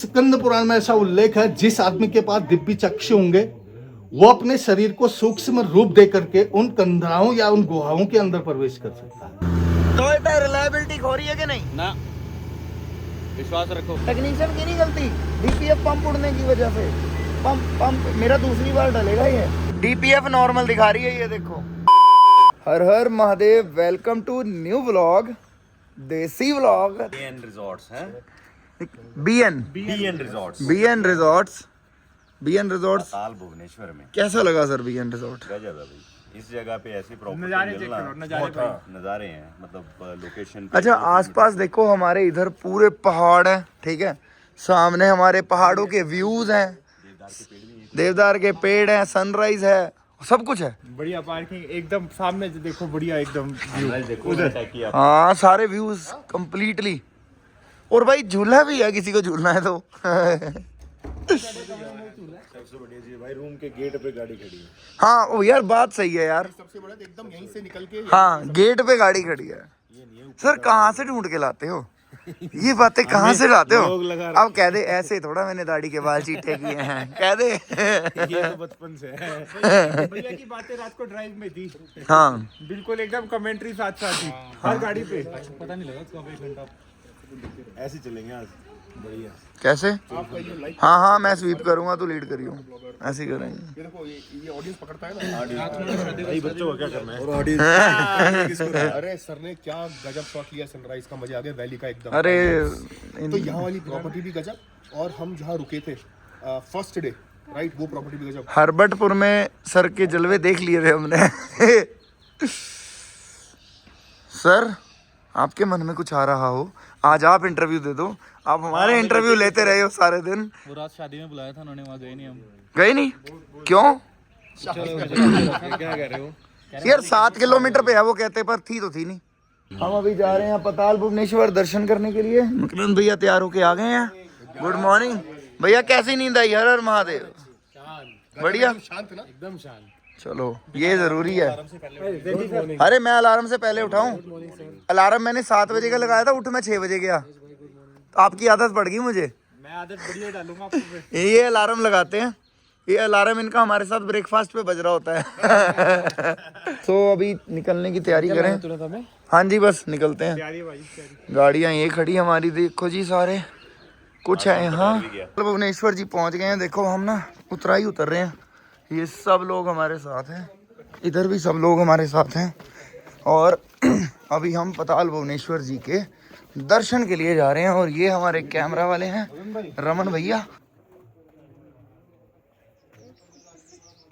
स्कंद पुराण में ऐसा उल्लेख है, जिस आदमी के पास दिव्य चक्षु होंगे वो अपने शरीर को सूक्ष्म रूप दे करके उन कंदराओं या उन गुहाओं के अंदर प्रवेश कर सकता है। टोयोटा रिलायबिलिटी हो रही है कि नहीं? ना, विश्वास रखो। टेक्नीशियन की नहीं गलती, डीपीएफ पंप उड़ने की वजह से। पंप मेरा दूसरी बार डलेगा ये। डीपीएफ नॉर्मल दिखा रही है ये देखो। Har Har Mahadev, welcome to new vlog, desi vlog. BN resorts हैं। बीएन रिजॉर्ट्स ताल भुवनेश्वर में। कैसा लगा सर बीएन रिजॉर्ट? गजब है भाई, इस जगह पे ऐसी प्रॉपर्टी नज़ारे हैं, मतलब लोकेशन। अच्छा, आसपास देखो हमारे इधर पूरे पहाड़ हैं, ठीक है, सामने हमारे पहाड़ों के व्यूज हैं, देवदार के पेड़ हैं, सनराइज है, सब कुछ है। बढ़िया पार्किंग एकदम सामने देखो, बढ़िया एकदम देखो। हाँ, सारे व्यूज कंप्लीटली। और भाई झूला भी है, किसी को झूलना है तो। सबसे बढ़िया जी भाई, रूम के गेट पे गाड़ी खड़ी है। हाँ वो यार, बात सही है यार। सबसे बड़ा तो एकदम यहीं से निकल के हाँ, गेट पे गाड़ी खड़ी है। सर कहाँ से ढूंढ के लाते हो ये बातें? कहाँ से लाते हो? अब कह दे ऐसे थोड़ा मैंने दाढ़ी के बाल चीटे किए हैं, कह दे। ये तो बचपन से है। भैया की बातें रात को ड्राइव में थी। हाँ बिल्कुल एकदम कमेंट्री साथ साथ थी हर गाड़ी पे। पता नहीं लगा कब 1 घंटा ऐसे चलेंगे आज। बढ़िया। कैसे? हाँ हाँ, मैं स्वीप करूंगा तो लीड करियो, ऐसे ही करेंगे। देखो ये ऑडियंस पकड़ता है ना। भाई बच्चों को क्या करना है? और ऑडियंस अरे सर ने क्या गजब शॉट लिया सनराइज का, मजा आ गया वैली का एकदम। अरे तो यहाँ वाली प्रॉपर्टी भी गजब, और हम जहाँ रुके थे फर्स्ट डे, राइट, वो प्रॉपर्टी भी गजब। हरबटपुर में सर के जलवे देख लिए थे हमने। सर आपके मन में कुछ आ रहा हो, आज आप इंटरव्यू दे दो। आप हमारे इंटरव्यू लेते रहे हो सारे दिन। वो रात शादी में बुलाया था उन्होंने, वहाँ गए नहीं हम। गए नहीं? क्यों? क्या कह रहे हो यार 7 किलोमीटर पे है वो कहते, पर थी तो थी नहीं। हम अभी जा रहे हैं पताल भुवनेश्वर दर्शन करने के लिए। मकरंद भैया तैयार होके आ गए हैं। गुड मॉर्निंग भैया, कैसी नींद आई? हर हर महादेव। बढ़िया, शांत ना, एकदम शांत। चलो ये जरूरी है। अरे मैं अलार्म से पहले उठाऊं? अलार्म मैंने 7 बजे का लगाया था, उठ मैं 6 बजे गया। तो आपकी आदत पड़ गई मुझे। मैं आदत बढ़िया डालूंगा आपको पे। ये अलार्म लगाते हैं, ये अलार्म इनका हमारे साथ ब्रेकफास्ट पे बज रहा होता है। तो अभी निकलने की तैयारी करें। हाँ जी, बस निकलते हैं। गाड़ियाँ ये खड़ी हमारी, देखो जी, सारे कुछ है यहाँ। भुवनेश्वर जी पहुँच गए हैं। देखो हम ना उतराई उतर रहे हैं, ये सब लोग हमारे साथ हैं, इधर भी सब लोग हमारे साथ हैं। और अभी हम पताल भुवनेश्वर जी के दर्शन के लिए जा रहे हैं। और ये हमारे कैमरा वाले हैं रमन भैया।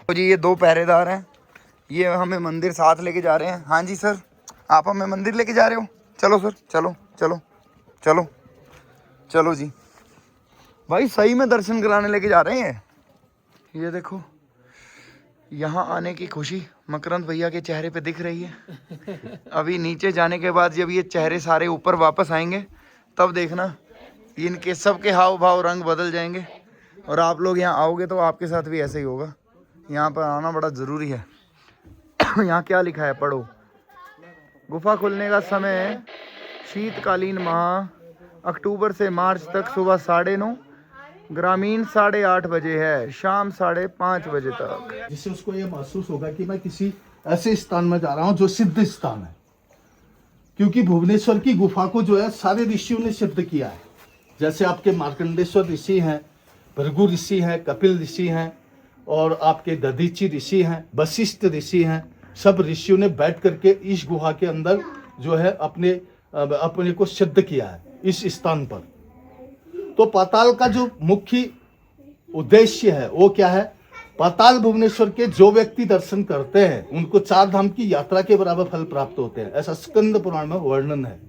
तो जी ये 2 पहरेदार हैं, ये हमें मंदिर साथ लेके जा रहे हैं। हाँ जी सर, आप हमें मंदिर लेके जा रहे हो? चलो सर, चलो चलो चलो चलो जी भाई, सही में दर्शन कराने लेके जा रहे हैं। ये देखो, यहाँ आने की खुशी मकरंद भैया के चेहरे पे दिख रही है। अभी नीचे जाने के बाद जब ये चेहरे सारे ऊपर वापस आएंगे, तब देखना इनके सबके हाव भाव रंग बदल जाएंगे। और आप लोग यहाँ आओगे तो आपके साथ भी ऐसे ही होगा। यहाँ पर आना बड़ा ज़रूरी है। यहाँ क्या लिखा है, पढ़ो। गुफा खुलने का समय शीतकालीन माह अक्टूबर से मार्च तक सुबह 9:30, ग्रामीण 8:30 बजे है, शाम 5:30 बजे तक। जिससे उसको ये महसूस होगा कि मैं किसी ऐसे स्थान में जा रहा हूँ जो सिद्ध स्थान है। क्योंकि भुवनेश्वर की गुफा को जो है सारे ऋषियों ने सिद्ध किया है। जैसे आपके मार्कंडेश्वर ऋषि हैं, भृगु ऋषि हैं, कपिल ऋषि हैं, और आपके दधीची ऋषि हैं, वशिष्ठ ऋषि हैं। सब ऋषियों ने बैठ करके इस गुहा के अंदर जो है अपने को सिद्ध किया है इस स्थान पर। तो पाताल का जो मुख्य उद्देश्य है वो क्या है? पाताल भुवनेश्वर के जो व्यक्ति दर्शन करते हैं उनको 4 धाम की यात्रा के बराबर फल प्राप्त होते हैं, ऐसा स्कंद पुराण में वर्णन है।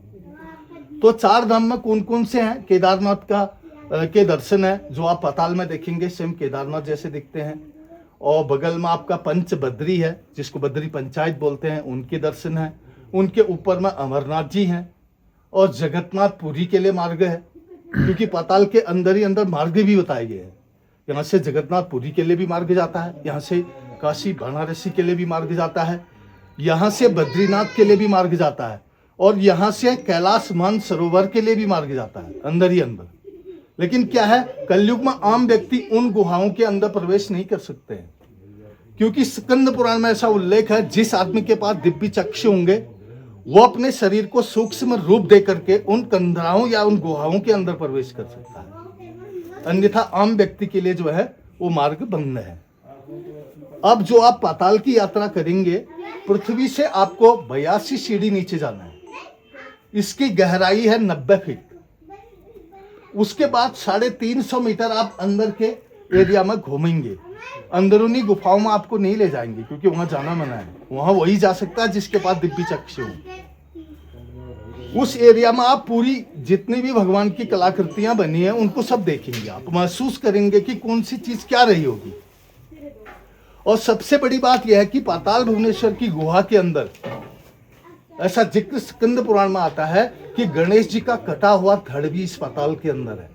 तो 4 धाम में कौन कौन से हैं? केदारनाथ का के दर्शन है, जो आप पाताल में देखेंगे सेम केदारनाथ जैसे दिखते हैं। और बगल में आपका पंच बद्री है, जिसको बद्री पंचायत बोलते हैं, उनके दर्शन है। उनके ऊपर में अमरनाथ जी हैं। और जगन्नाथ पुरी के लिए मार्ग है, क्योंकि पाताल के अंदर ही अंदर मार्ग भी बताए गए हैं। यहाँ से जगन्नाथ पुरी के लिए भी मार्ग जाता है, यहाँ से काशी वाराणसी के लिए भी मार्ग जाता है, यहाँ से बद्रीनाथ के लिए भी मार्ग जाता है, और यहाँ से कैलाश मानसरोवर के लिए भी मार्ग जाता है अंदर ही अंदर। लेकिन क्या है, कलयुग में आम व्यक्ति उन गुहाओं के अंदर प्रवेश नहीं कर सकते हैं, क्योंकि स्कंद पुराण में ऐसा उल्लेख है, जिस आदमी के पास दिव्य चक्षु होंगे वो अपने शरीर को सूक्ष्म रूप दे करके उन कंदराओं या उन गुहाओं के अंदर प्रवेश कर सकता है, अन्यथा आम व्यक्ति के लिए जो है वो मार्ग बंद है। अब जो आप पाताल की यात्रा करेंगे, पृथ्वी से आपको 82 सीढ़ी नीचे जाना है, इसकी गहराई है 90 फीट। उसके बाद 350 मीटर आप अंदर के एरिया में घूमेंगे। अंदरूनी गुफाओं में आपको नहीं ले जाएंगे, क्योंकि वहां जाना मना है, वहां वही जा सकता है जिसके पास दिव्य चक्षु हो। उस एरिया में आप पूरी जितनी भी भगवान की कलाकृतियां बनी है उनको सब देखेंगे, आप महसूस करेंगे कि कौन सी चीज क्या रही होगी। और सबसे बड़ी बात यह है कि पाताल भुवनेश्वर की गुहा के अंदर ऐसा जिक्र स्कंद पुराण में आता है कि गणेश जी का कटा हुआ धड़ भी इस पाताल के अंदर है,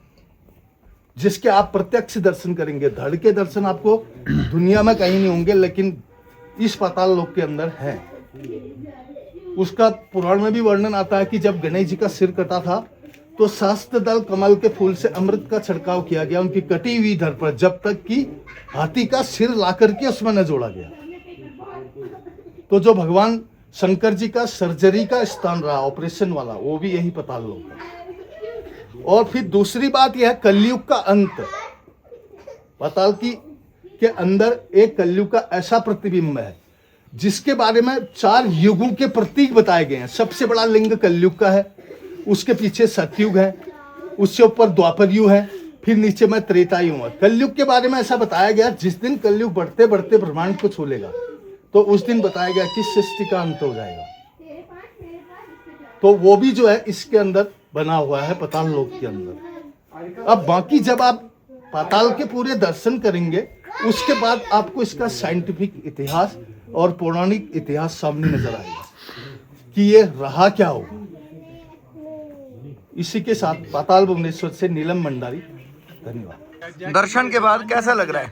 जिसके आप प्रत्यक्ष दर्शन करेंगे। धड़ के दर्शन आपको दुनिया में कहीं नहीं होंगे, लेकिन इस पाताल लोक के अंदर है। उसका पुराण में भी वर्णन आता है कि जब गणेश जी का सिर कटा था तो सहस्त्र दल कमल के फूल से अमृत का छिड़काव किया गया उनकी कटी हुई धड़ पर, जब तक कि हाथी का सिर ला करके उसमें न जोड़ा गया। तो जो भगवान शंकर जी का सर्जरी का स्थान रहा, ऑपरेशन वाला, वो भी यही पाताल लोक है। और फिर दूसरी बात यह है, कलयुग का अंत। पाताल की के अंदर एक कलयुग का ऐसा प्रतिबिंब है जिसके बारे में 4 युगों के प्रतीक बताए गए हैं। सबसे बड़ा लिंग कलयुग का है, उसके पीछे सतयुग है, उससे ऊपर द्वापर युग है, फिर नीचे में त्रेता युग है। कलयुग के बारे में ऐसा बताया गया, जिस दिन कलयुग बढ़ते बढ़ते ब्रह्मांड को छू लेगा तो उस दिन बताया गया कि सृष्टि का अंत हो जाएगा। तो वो भी जो है इसके अंदर बना हुआ है, पाताल लोक के अंदर। अब बाकी जब आप पाताल के पूरे दर्शन करेंगे, उसके बाद आपको इसका साइंटिफिक इतिहास और पौराणिक इतिहास सामने नजर आएगा कि ये रहा क्या होगा। इसी के साथ पाताल भुवनेश्वर से नीलम भंडारी, धन्यवाद। दर्शन के बाद कैसा लग रहा है?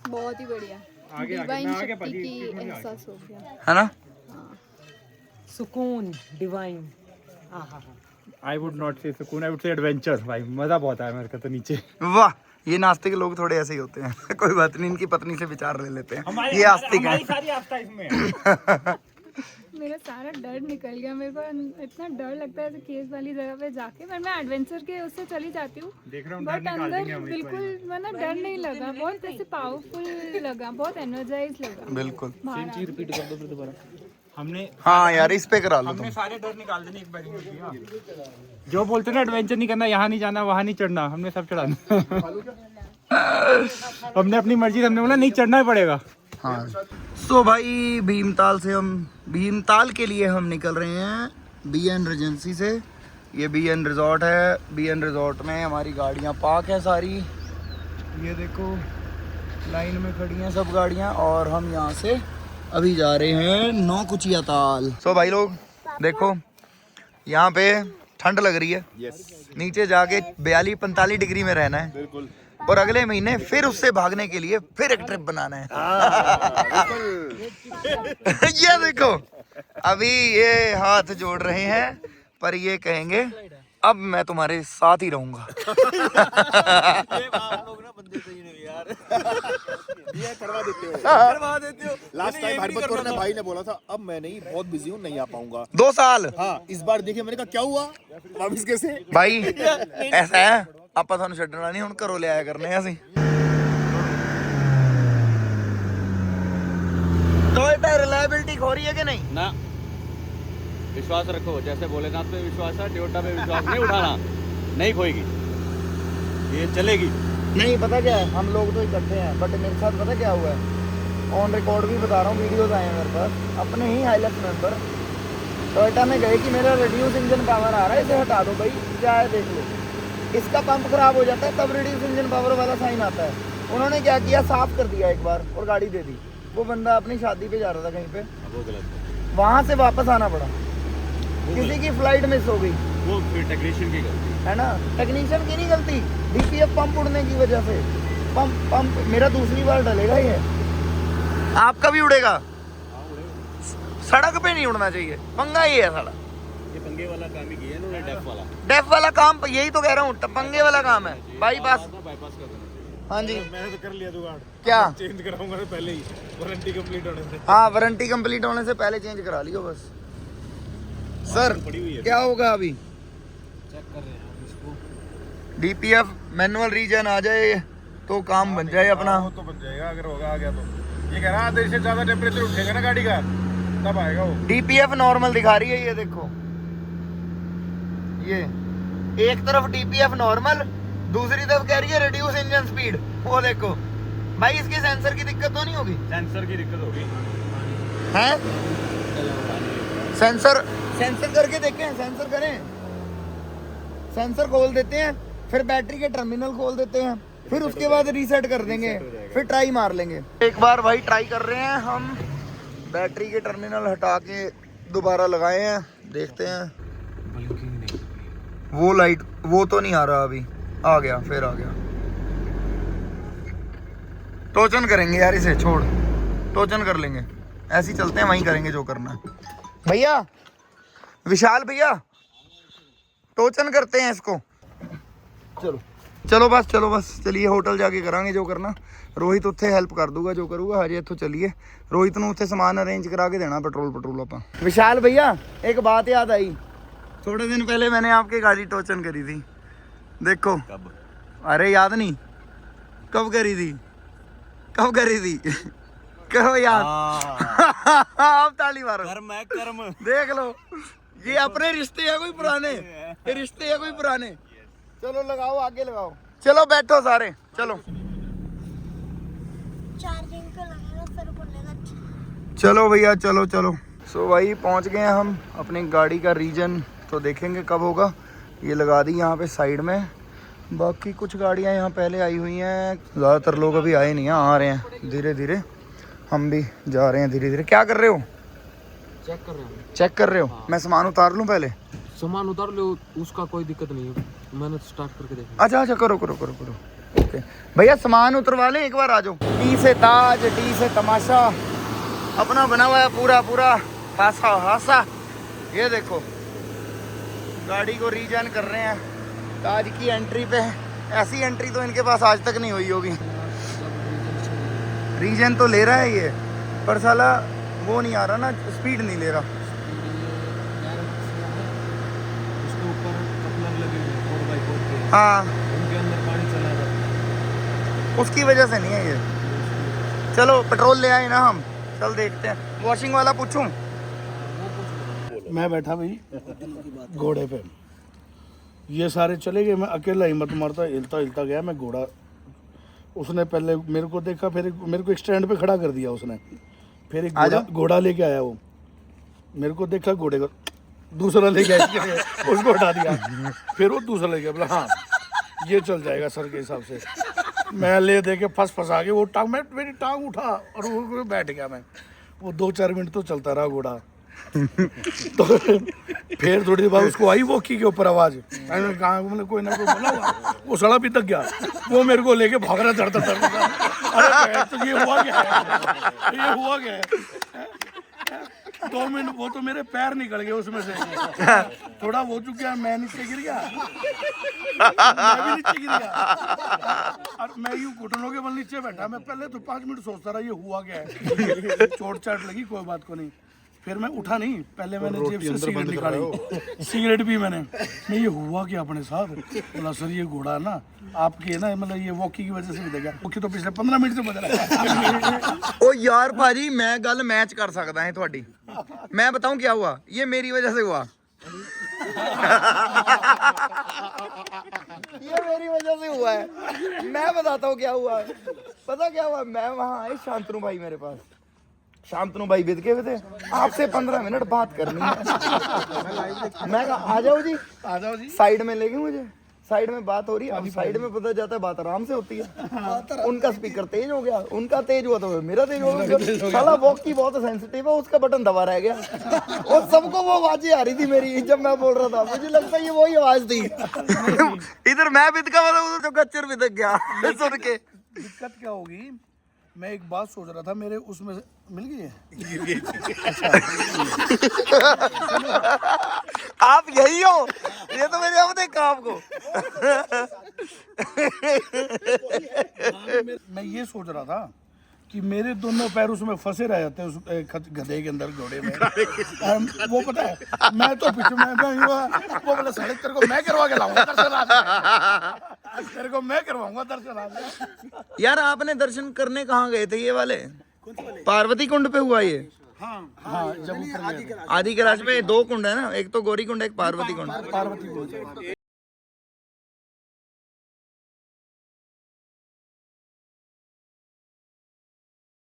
बहुत ही बढ़िया, डिवाइन शक्ति की एहसास हो गया, है ना? सुकून, डिवाइन। आई वुड नॉट से सुकून, आई वुड से एडवेंचर। भाई मजा बहुत आया मेरे को तो नीचे। वाह, ये नास्तिक लोग थोड़े ऐसे ही होते हैं। कोई बात नहीं, इनकी पत्नी से विचार ले लेते हैं। ये आस्तिक है। मेरा सारा डर निकल गया। मेरे को इतना डर लगता है केस वाली जगह पे जाके, पर मैं एडवेंचर के उससे चली जाती हूँ, बट अंदर बिल्कुल मतलब डर नहीं लगा, बहुत ऐसे पावरफुल लगा, बहुत एनर्जाइज लगा। बिल्कुल। रिपीट कर दो फिर दोबारा। हमने, हाँ यार, इस पे करा लो तुम। हमने सारे डर निकाल देने एक बार। जो बोलते ना एडवेंचर नहीं करना, यहाँ नहीं जाना, वहाँ नहीं चढ़ना, हमने सब चढ़ाना। हमने अपनी मर्जी से हमने बोला नहीं, चढ़ना ही पड़ेगा। हाँ, सो भाई भीमताल के लिए हम निकल रहे हैं BN रेजेंसी से। ये BN रिजॉर्ट है। BN रिजॉर्ट में हमारी गाड़ियाँ पार्क है सारी, ये देखो लाइन में खड़ी हैं सब गाड़ियाँ, और हम यहाँ से अभी जा रहे हैं नौकुचिया ताल। सो भाई लोग देखो, यहाँ पे ठंड लग रही है, नीचे जाके 42-45 डिग्री में रहना है, और अगले महीने फिर उससे भागने के लिए फिर एक ट्रिप बनाना है। ये देखो, अभी ये हाथ जोड़ रहे हैं, पर ये कहेंगे अब मैं तुम्हारे साथ ही रहूंगा। करवा देते हो। लास्ट टाइम हरबत कौर ने भाई ने बोला था अब मैं नहीं, बहुत बिजी हूँ, नहीं आ पाऊंगा। 2 साल। हाँ, इस बार देखिए मैंने कहा क्या हुआ, वापिस कैसे? भाई ऐसा है, ਆਪਾਂ ਤੁਹਾਨੂੰ ਛੱਡਣਾ ਨਹੀਂ, ਹੁਣ ਘਰੋਂ ਲਿਆਇਆ ਕਰਨੇ ਆ ਅਸੀਂ। टोयोटा रिलायबिलिटी खो रही है कि नहीं? ना, विश्वास रखो, जैसे भोलेनाथ पे विश्वास है, टोयोटा पे विश्वास नहीं उठाना, नहीं खोएगी, ये चलेगी। नहीं, पता क्या है, हम लोग तो इकट्ठे हैं, बट मेरे साथ पता क्या हुआ है, ऑन रिकॉर्ड भी बता रहा हूँ, वीडियोस आए हैं मेरे पास, अपने ही हाईलाइट मेंबर टोयोटा में गए कि मेरा रिड्यूस इंजन पावर आ रहा है, इसे हटा दो भाई, क्या है देख लो। इसका पंप खराब हो जाता है, तब रिड्यूस इंजन पावर वाला साइन आता है। उन्होंने क्या किया, साफ कर दिया एक बार और गाड़ी दे दी। वो बंदा अपनी शादी पे जा रहा था कहीं पे, वो गलत, वहाँ से वापस आना पड़ा, किसी की फ्लाइट मिस हो गई, वो फिर टेक्नीशियन की गलती है ना, टेक्नीशियन की नहीं गलती, DPF पंप उड़ने की वजह से। पंप मेरा दूसरी बार डलेगा ये, आपका भी उड़ेगा। सड़क पे नहीं उड़ना चाहिए, पंगा ही है साला। पंगे वाला काम ही किया है इन्होंने, डेफ वाला। डेफ वाला काम, यही तो कह रहा हूँ, टपंगे वाला काम है। बाईपास, बाईपास कर देना चाहिए। हाँ जी। मैंने तो कर लिया जुगाड़, क्या चेंज कराऊंगा ना पहले ही, वारंटी कंप्लीट होने से। हाँ, वारंटी कंप्लीट होने से पहले चेंज करा लियो बस। सर क्या होगा अभी? चेक कर रहे हैं इसको। डीपीएफ मैनुअल रीजन आ जाए तो काम बन जाए अपना। वो तो बन जाएगा अगर होगा, आ गया तो। ये कह रहा आधे से ज्यादा टेम्परेचर उठेगा ना गाड़ी का, तब आएगा वो। डीपीएफ नॉर्मल दिखा रही है, ये देखो, ये एक तरफ डीपीएफ नॉर्मल, दूसरी तरफ कह रही है रिड्यूस इंजन स्पीड। वो देखो भाई, इसके सेंसर की दिक्कत तो नहीं होगी? सेंसर की दिक्कत होगी। हैं? सेंसर करके देखें, सेंसर करें, सेंसर खोल देते हैं, फिर बैटरी के टर्मिनल खोल देते हैं, फिर उसके बाद रीसेट कर देंगे, फिर ट्राई मार लेंगे। एक बार भाई ट्राई कर रहे हैं हम, बैटरी के टर्मिनल हटा के दोबारा लगाए हैं, देखते हैं। वो लाइट, वो तो नहीं आ रहा अभी, आ गया, फिर आ गया। टोचन करेंगे यार, इसे छोड़, टोचन कर लेंगे, ऐसे ही चलते हैं, वहीं करेंगे जो करना है। भैया, विशाल भैया, टोचन करते हैं इसको। चलो बस चलिए, होटल जाके करांगे जो करना। रोहित उत्थे हेल्प कर दूंगा जो करूँगा। हजे इत्थों चलिए, रोहित नूं उत्थे समान अरेंज करा के देना, पेट्रोल ਆਪਾਂ। विशाल भैया, एक बात याद आई, थोड़े दिन पहले मैंने आपकी गाड़ी टोचन करी थी, देखो। कब? अरे याद नहीं कब करी थी? कहो याद। आप ताली मारो। कर्म देख लो, ये अपने रिश्ते हैं कोई पुराने, ये रिश्ते हैं कोई पुराने। चलो लगाओ, आगे लगाओ, चलो बैठो सारे, चलो चार्जिंग को लगाना सर बोलेगा। चलो भैया, चलो। सो भाई पहुंच गए हैं हम अपनी गाड़ी का रीजन, तो देखेंगे कब होगा। ये लगा दी यहाँ पे साइड में, बाकी कुछ गाड़ियाँ यहाँ पहले आई हुई हैं, ज़्यादातर लोग अभी आए नहीं हैं, आ रहे हैं धीरे धीरे, हम भी जा रहे हैं धीरे धीरे। क्या कर रहे हो? चेक कर रहे हो? मैं सामान उतार लूँ पहले? सामान उतार लो, उसका कोई दिक्कत नहीं है, मैंने स्टार्ट करके देखा। अच्छा, करो। ओके भैया, सामान उतरवा लें एक बार, आ जाओ। टी से ताज, टी से तमाशा, अपना बना हुआ है पूरा हासा। ये देखो, गाड़ी को रीजन कर रहे हैं ताज की एंट्री पे। ऐसी एंट्री तो इनके पास आज तक नहीं हुई होगी। रीजन तो ले रहा है ये, पर साला वो नहीं आ रहा ना, स्पीड नहीं ले रहा। उसके ऊपर कपलर लगे हुए 4x4 के, हाँ, उनके अंदर पानी चला जाता है। उसकी वजह से नहीं है ये। चलो पेट्रोल ले आए ना हम, चल देखते हैं। वॉशिंग वाला पूछूं? मैं बैठा भाई घोड़े पे, ये सारे चले गए, मैं अकेला हिम्मत मारता हिलता गया। मैं घोड़ा, उसने पहले मेरे को देखा, फिर मेरे को एक स्टैंड पे खड़ा कर दिया उसने, फिर एक घोड़ा लेके आया, वो मेरे को देखा, घोड़े को दूसरा लेके आया, उसको हटा दिया, फिर वो दूसरा लेके, बोला हाँ ये चल जाएगा सर के हिसाब से। मैं ले दे के फंसा के वो टांग, मेरी टांग उठा और वो बैठ गया। मैं वो 2-4 मिनट तो चलता रहा घोड़ा। तो फिर थोड़ी देर बाद उसको आई वॉकी के ऊपर आवाज, मैंने कहा मैंने कोई ना कोई बोला हुआ, वो सड़ा भी तक गया, वो मेरे को लेके भाग रहा चढ़ता। अरे तो ये हुआ क्या है? 2 मिनट वो तो मेरे पैर निकल गए उसमें से, थोड़ा हो चुका, मैं नीचे गिर गया, मैं भी नीचे गिर गया, और मैं यूं घुटनों के बल नीचे बैठा। मैं पहले तो 5 मिनट सोचता रहा ये हुआ क्या है, चोट चाट लगी, कोई बात को नहीं। फिर मैं उठा नहीं, पहले मैंने जेब से सिगरेट निकाली, सिगरेट भी मैंने ये हुआ क्या अपने साथ? बोला सर ये घोड़ा ना आपके ना, मतलब ये वॉकी की वजह से भी देखा, वॉकी तो पिछले 15 मिनट से बदल रहा। ओ यार भाजी, मैं गल मैच कर सकता है थोड़ी। मैं बताऊं क्या हुआ? ये मेरी वजह से हुआ। ये मेरी वजह से हुआ है। मैं बताता हूँ क्या हुआ। पता क्या हुआ? मैं वहाँ आए, शांतनु भाई मेरे पास, शांतनु भाई बिद के हुए थे, आपसे 15 मिनट बात करनी है। मैं कहा आ जाओ जी, साइड में लेके मुझे, साइड में बात हो रही है। अब साइड में पता जाता है बात आराम से होती है। उनका स्पीकर तेज हो गया, उनका तेज हुआ तो मेरा तेज हो गया। साला वॉकी बहुत सेंसिटिव है, उसका बटन दबा रह गया और सबको वो आवाजें आ रही थी मेरी जब मैं बोल रहा था। मुझे लगता है ये वही आवाज थी। इधर मैं बिद का मतलब तो गच्चर बिदक गया सुन के। दिक्कत क्या होगी मैं एक बात सोच रहा था, मेरे उसमें मिल गई है। आप यही हो, ये तो मैंने अब देखा आपको। मैं ये सोच रहा था कि मेरे दोनों पैर उसमें फंसे रह जाते हैं, उस गधे के अंदर, घोड़े में। वो पता है, मैं तो पीछे में वो बोला साले तेरे को मैं करवा के लाऊंगा दर्शन आज, तेरे को मैं करवाऊंगा दर्शन आज। यार आपने दर्शन करने कहाँ गए थे ये वाले? पार्वती कुंड पे हुआ ये? हाँ, जब ऊपर आदि के राज पे 2 कुंड है ना, एक तो गौरी कुंड, एक पार्वती कुंड। पार्वती को